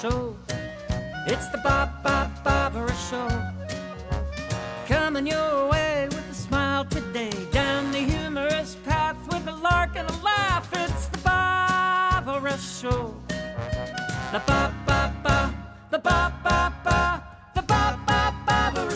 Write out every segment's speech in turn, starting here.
Show. It's the Barbara Show. Coming your way with a smile today. Down the humorous path with a lark and a laugh. It's the Barbara Show. The Barbara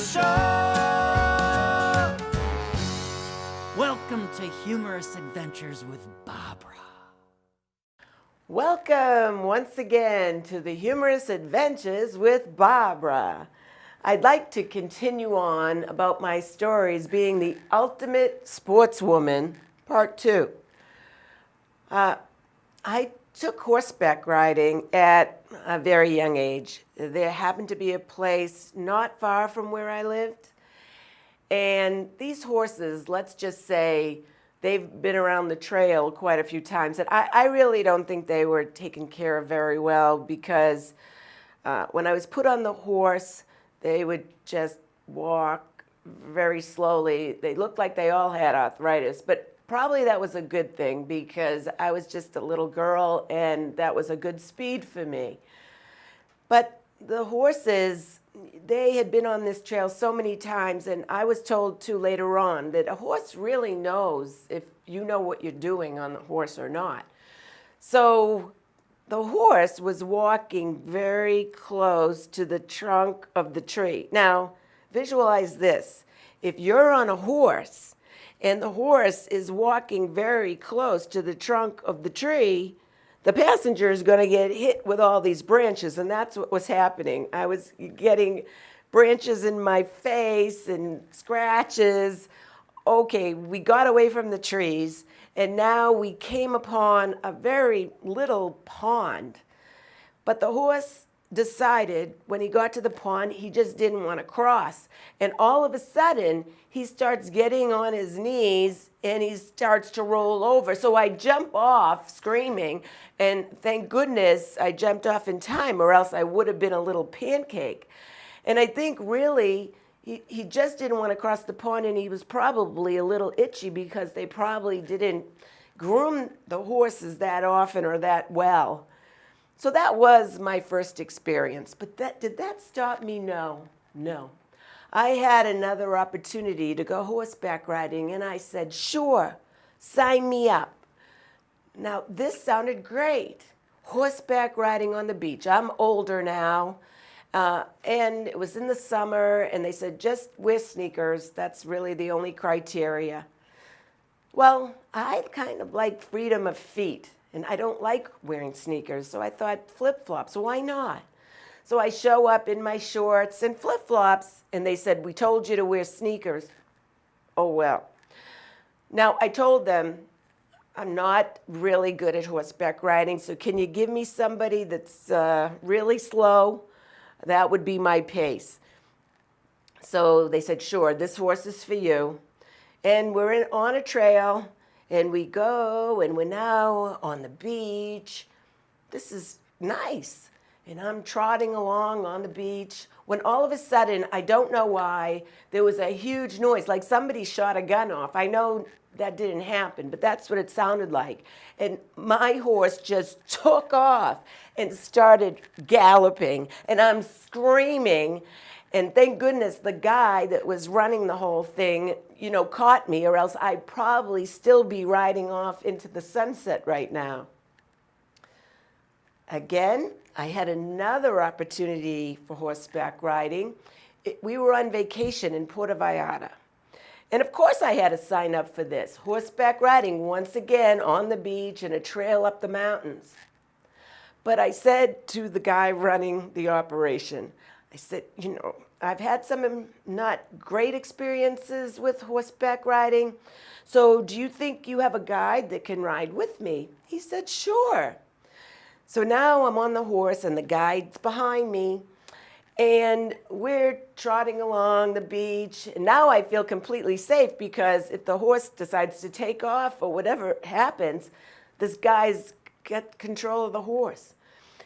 Show. Welcome to Humorous Adventures with Barbara. Welcome once again to the Humorous Adventures with Barbara. I'd like to continue on about my stories being the ultimate sportswoman, part 2. I took horseback riding at a very young age. There happened to be a place not far from where I lived. And these horses, let's just say, they've been around the trail quite a few times. And I really don't think they were taken care of very well because when I was put on the horse, they would just walk very slowly. They looked like they all had arthritis, but probably that was a good thing because I was just a little girl and that was a good speed for me. But the horses, they had been on this trail so many times, and I was told too later on that a horse really knows if you know what you're doing on the horse or not. So the horse was walking very close to the trunk of the tree. Now, visualize this. If you're on a horse and the horse is walking very close to the trunk of the tree, the passenger is going to get hit with all these branches, and that's what was happening. I was getting branches in my face and scratches. Okay, we got away from the trees, and now we came upon a very little pond. But the horse decided when he got to the pond, he just didn't want to cross. And all of a sudden, he starts getting on his knees and he starts to roll over. So I jump off screaming, and thank goodness I jumped off in time or else I would have been a little pancake. And I think really he just didn't want to cross the pond, and he was probably a little itchy because they probably didn't groom the horses that often or that well. So that was my first experience. But did that stop me? No. I had another opportunity to go horseback riding, and I said, sure, sign me up. Now, this sounded great. Horseback riding on the beach. I'm older now, and it was in the summer, and they said, just wear sneakers. That's really the only criteria. Well, I kind of like freedom of feet, and I don't like wearing sneakers, so I thought flip-flops, why not? So I show up in my shorts and flip-flops, and they said, we told you to wear sneakers. Oh, well. Now, I told them, I'm not really good at horseback riding, so can you give me somebody that's really slow? That would be my pace. So they said, sure, this horse is for you. And we're on a trail, and we go, and we're now on the beach. This is nice. And I'm trotting along on the beach when all of a sudden, I don't know why, there was a huge noise, like somebody shot a gun off. I know that didn't happen, but that's what it sounded like. And my horse just took off and started galloping, and I'm screaming. And thank goodness the guy that was running the whole thing, caught me, or else I'd probably still be riding off into the sunset right now. Again, I had another opportunity for horseback riding. We were on vacation in Puerto Vallarta. And of course I had to sign up for this. Horseback riding, once again, on the beach and a trail up the mountains. But I said to the guy running the operation, I said, I've had some not great experiences with horseback riding. So do you think you have a guide that can ride with me? He said, sure. So now I'm on the horse and the guide's behind me, and we're trotting along the beach. And now I feel completely safe because if the horse decides to take off or whatever happens, this guy's got control of the horse.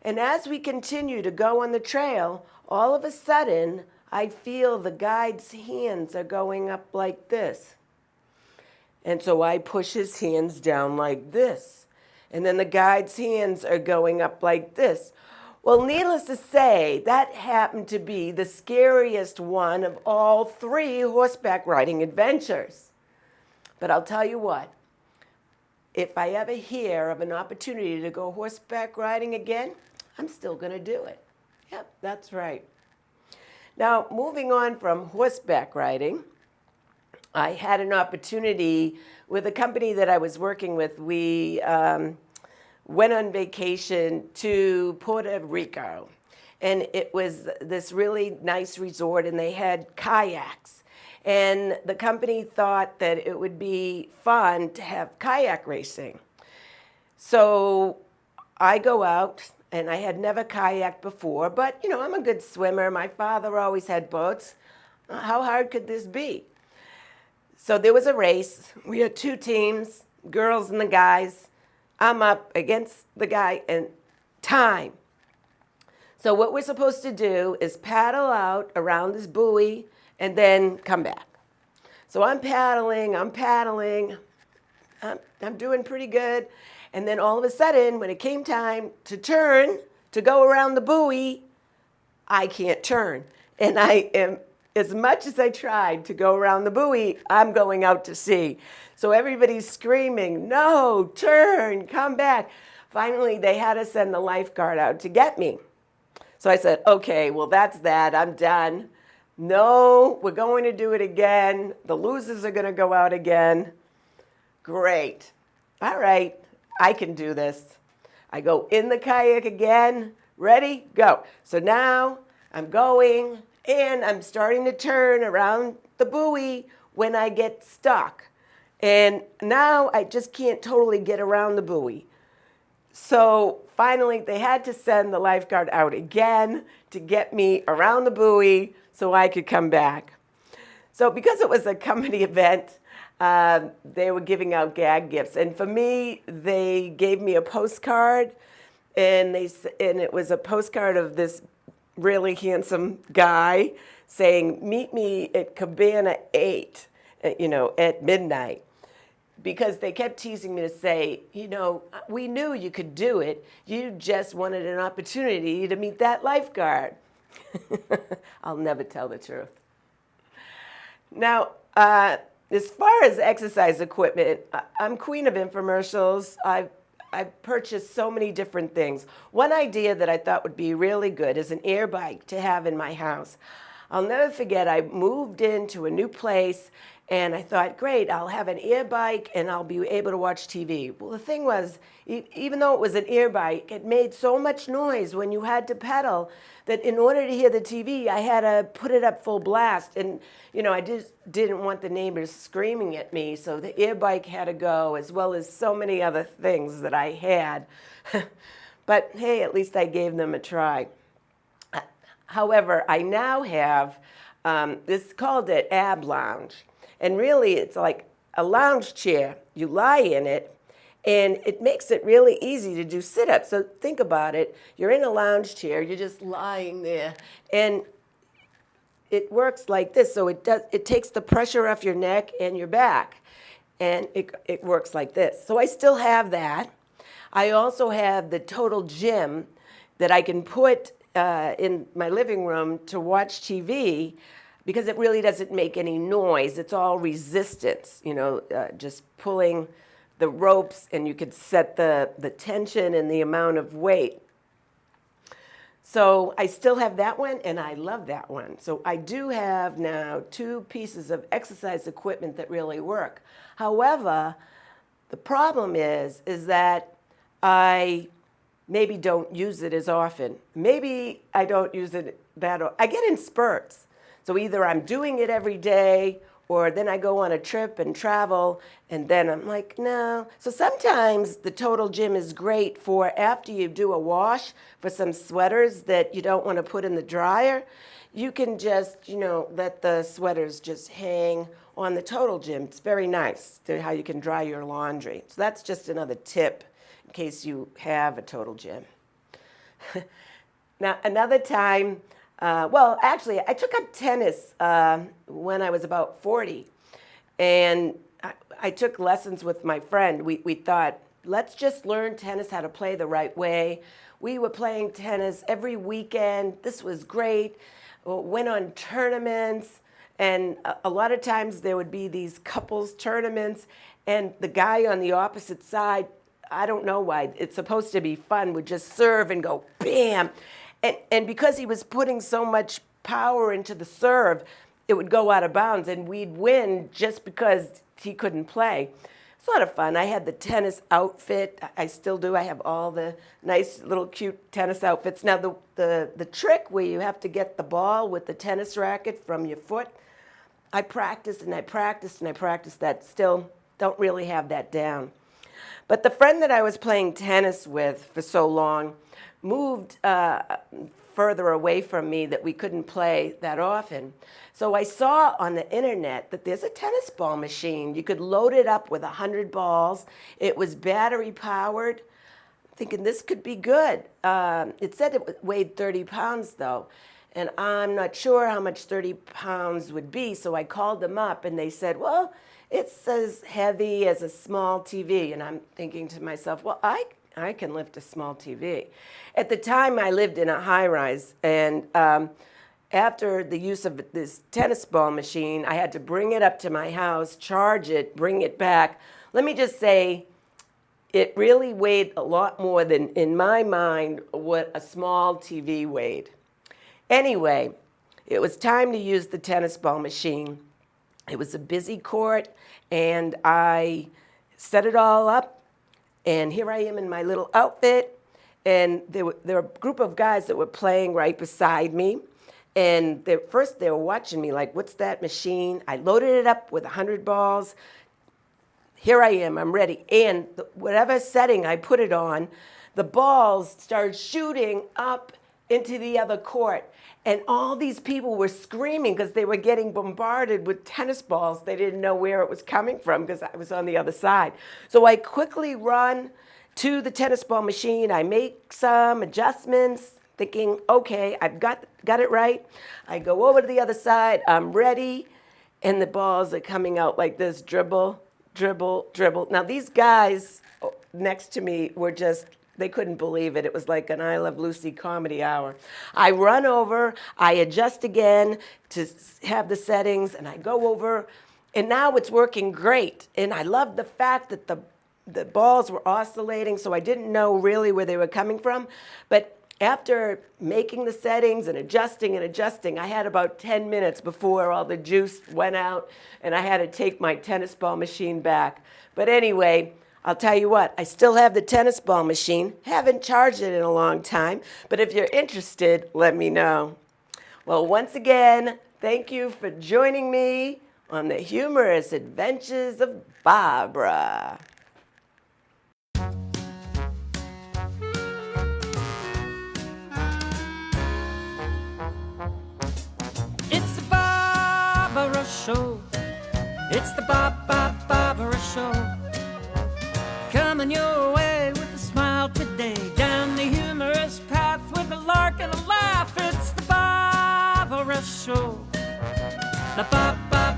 And as we continue to go on the trail, all of a sudden, I feel the guide's hands are going up like this. And so I push his hands down like this. And then the guide's hands are going up like this. Well, needless to say, that happened to be the scariest one of all 3 horseback riding adventures. But I'll tell you what, if I ever hear of an opportunity to go horseback riding again, I'm still going to do it. Yep, that's right. Now, moving on from horseback riding, I had an opportunity with a company that I was working with. We went on vacation to Puerto Rico, and it was this really nice resort, and they had kayaks. And the company thought that it would be fun to have kayak racing. So I go out, and I had never kayaked before, but I'm a good swimmer. My father always had boats. How hard could this be? So there was a race. We had 2 teams, girls and the guys. I'm up against the guy, and time. So what we're supposed to do is paddle out around this buoy and then come back. So I'm paddling, I'm doing pretty good. And then all of a sudden, when it came time to turn, to go around the buoy, I can't turn. And I am, as much as I tried to go around the buoy, I'm going out to sea. So everybody's screaming, no, turn, come back. Finally, they had to send the lifeguard out to get me. So I said, okay, well, that's that. I'm done. No, we're going to do it again. The losers are going to go out again. Great. All right, I can do this. I go in the kayak again. Ready? Go. So now I'm going, and I'm starting to turn around the buoy when I get stuck. And now I just can't totally get around the buoy. So finally, they had to send the lifeguard out again to get me around the buoy so I could come back. So because it was a company event, they were giving out gag gifts. And for me, they gave me a postcard, and it was a postcard of this really handsome guy saying, meet me at Cabana 8, at midnight. Because they kept teasing me to say, we knew you could do it. You just wanted an opportunity to meet that lifeguard. I'll never tell the truth. Now, as far as exercise equipment, I'm queen of infomercials. I've purchased so many different things. One idea that I thought would be really good is an air bike to have in my house. I'll never forget, I moved into a new place, and I thought, great, I'll have an air bike and I'll be able to watch TV. Well, the thing was, even though it was an air bike, it made so much noise when you had to pedal that in order to hear the TV, I had to put it up full blast. And, I just didn't want the neighbors screaming at me, so the air bike had to go, as well as so many other things that I had. But hey, at least I gave them a try. However, I now have, this called it Ab Lounge. And really, it's like a lounge chair. You lie in it, and it makes it really easy to do sit-ups. So think about it. You're in a lounge chair. You're just lying there. And it works like this. So it takes the pressure off your neck and your back. And it works like this. So I still have that. I also have the Total Gym that I can put in my living room to watch TV, because it really doesn't make any noise. It's all resistance, just pulling the ropes, and you could set the tension and the amount of weight. So I still have that one, and I love that one. So I do have now 2 pieces of exercise equipment that really work. However, the problem is that I maybe don't use it as often. Maybe I don't use it that often. I get in spurts. So either I'm doing it every day, or then I go on a trip and travel, and then I'm like, no. So sometimes the Total Gym is great for after you do a wash for some sweaters that you don't want to put in the dryer. You can just, let the sweaters just hang on the Total Gym. It's very nice to how you can dry your laundry. So that's just another tip in case you have a Total Gym. Now, another time, actually, I took up tennis when I was about 40, and I took lessons with my friend. We thought, let's just learn tennis, how to play the right way. We were playing tennis every weekend. This was great. Went on tournaments, and a lot of times there would be these couples tournaments, and the guy on the opposite side, I don't know why, it's supposed to be fun, would just serve and go bam. And because he was putting so much power into the serve, it would go out of bounds, and we'd win just because he couldn't play. It's a lot of fun. I had the tennis outfit. I still do. I have all the nice little cute tennis outfits. Now the trick where you have to get the ball with the tennis racket from your foot, I practiced and I practiced and I practiced that. Still don't really have that down. But the friend that I was playing tennis with for so long moved further away from me that we couldn't play that often. So I saw on the internet that there's a tennis ball machine. You could load it up with 100 balls. It was battery powered. Thinking this could be good. It said it weighed 30 pounds though. And I'm not sure how much 30 pounds would be, so I called them up and they said, well, it's as heavy as a small TV. And I'm thinking to myself, well, I can lift a small TV. At the time, I lived in a high-rise, and after the use of this tennis ball machine, I had to bring it up to my house, charge it, bring it back. Let me just say, it really weighed a lot more than, in my mind, what a small TV weighed. Anyway, it was time to use the tennis ball machine. It was a busy court, and I set it all up, and here I am in my little outfit, and there were a group of guys that were playing right beside me, and first they were watching me like, what's that machine? I loaded it up with 100 balls. Here I am, I'm ready, and whatever setting I put it on, the balls started shooting up into the other court. And all these people were screaming because they were getting bombarded with tennis balls. They didn't know where it was coming from because I was on the other side. So I quickly run to the tennis ball machine. I make some adjustments, thinking, okay, I've got it right. I go over to the other side. I'm ready. And the balls are coming out like this, dribble, dribble, dribble. Now, these guys next to me were just, they couldn't believe it. It was like an I Love Lucy comedy hour. I run over, I adjust again to have the settings, and I go over, and now it's working great. And I love the fact that the balls were oscillating, so I didn't know really where they were coming from. But after making the settings and adjusting, I had about 10 minutes before all the juice went out, and I had to take my tennis ball machine back. But anyway, I'll tell you what, I still have the tennis ball machine. Haven't charged it in a long time, but if you're interested, let me know. Well, once again, thank you for joining me on the humorous adventures of Barbara. It's the Barbara Show. It's the Barbara Show. Coming your way with a smile today. Down the humorous path with a lark and a laugh. It's the Barbara Show. The Barbara